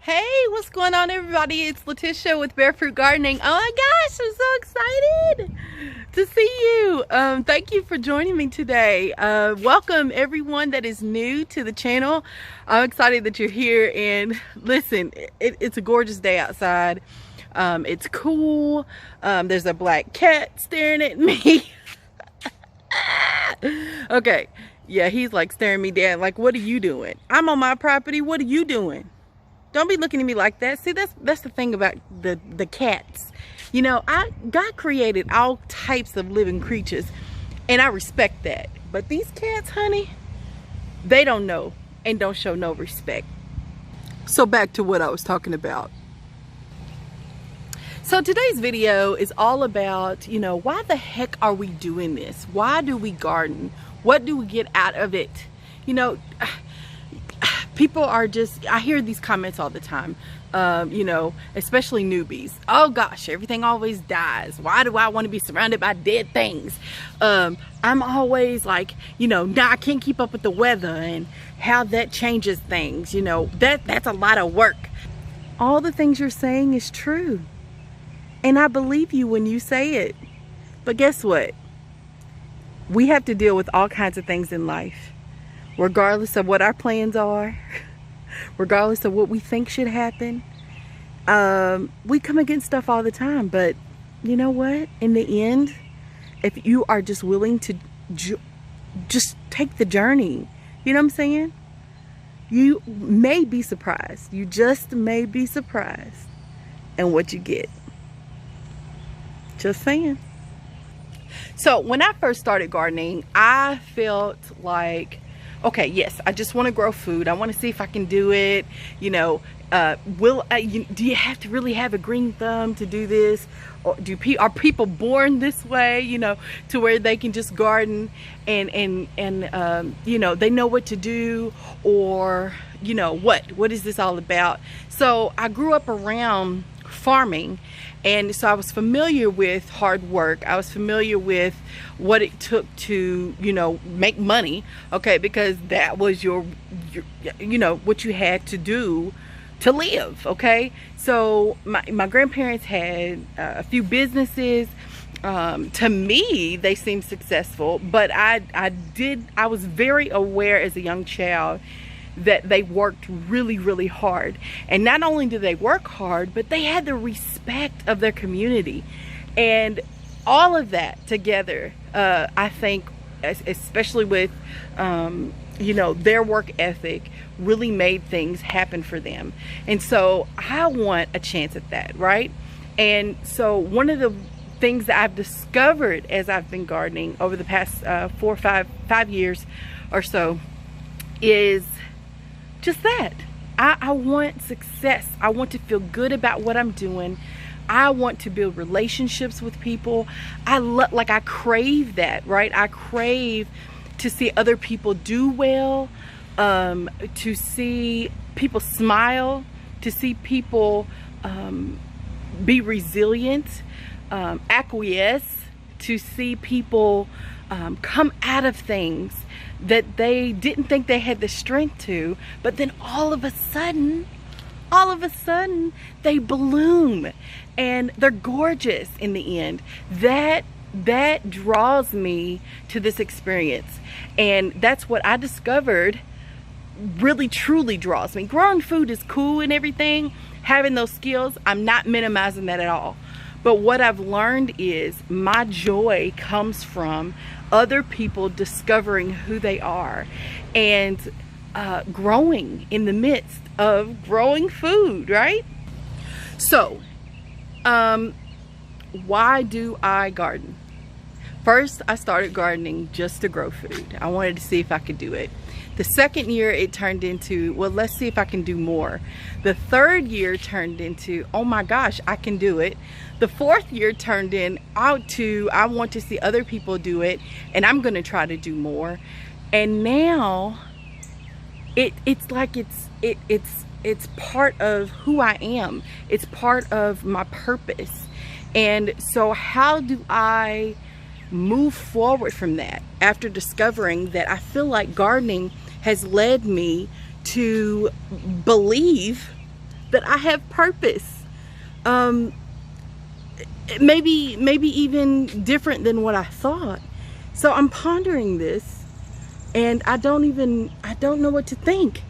Hey, what's going on, everybody? It's Letitia with Barefoot Gardening. Oh my gosh, I'm so excited to see you. Thank you for joining me today. Welcome everyone that is new to the channel. I'm excited that you're here, and listen, it's a gorgeous day outside. It's cool. There's a black cat staring at me. Okay, yeah, he's like staring me down like, what are you doing? I'm on my property. What are you doing? Don't be looking at me like that. See, that's the thing about the cats. You know, God created all types of living creatures, and I respect that. But these cats, honey, they don't know and don't show no respect. So back to what I was talking about. So today's video is all about, you know, why the heck are we doing this? Why do we garden? What do we get out of it? You know, people are just, I hear these comments all the time, you know, especially newbies. Oh gosh, everything always dies. Why do I want to be surrounded by dead things? I'm always like, you know, nah, I can't keep up with the weather and how that changes things. You know, that's a lot of work. All the things you're saying is true. And I believe you when you say it. But guess what? We have to deal with all kinds of things in life. Regardless of what our plans are, regardless of what we think should happen, we come against stuff all the time. But you know what? In the end, if you are just willing to just take the journey, you know what I'm saying? You may be surprised. You just may be surprised in what you get. Just saying. So when I first started gardening, I felt like, okay, yes, I just want to grow food. I want to see if I can do it. You know, do you have to really have a green thumb to do this? Or are people born this way, you know, to where they can just garden and you know, they know what to do? Or, you know, what is this all about? So I grew up around farming, and so I was familiar with hard work. I was familiar with what it took to, you know, make money, okay, because that was your you know, what you had to do to live, okay? So my grandparents had a few businesses. To me, they seemed successful, but I was very aware as a young child that they worked really, really hard. And not only did they work hard, but they had the respect of their community. And all of that together, I think, especially with, you know, their work ethic, really made things happen for them. And so I want a chance at that, right? And so one of the things that I've discovered as I've been gardening over the past 4 or 5 years or so is just that. I want success. I want to feel good about what I'm doing. I want to build relationships with people. I crave that, right? I crave to see other people do well, to see people smile, to see people be resilient, acquiesce, to see people come out of things that they didn't think they had the strength to, but then all of a sudden they bloom and they're gorgeous in the end. That draws me to this experience, and that's what I discovered really truly draws me. Growing food is cool and everything, having those skills, I'm not minimizing that at all. But what I've learned is my joy comes from other people discovering who they are and growing in the midst of growing food, right? So, why do I garden? First, I started gardening just to grow food. I wanted to see if I could do it. The second year, it turned into, well, let's see if I can do more. The third year turned into, oh my gosh, I can do it. The fourth year turned out to, I want to see other people do it, and I'm going to try to do more. And now, it's like it's part of who I am. It's part of my purpose. And so how do I move forward from that after discovering that I feel like gardening has led me to believe that I have purpose. Maybe even different than what I thought. So I'm pondering this, and I don't know what to think.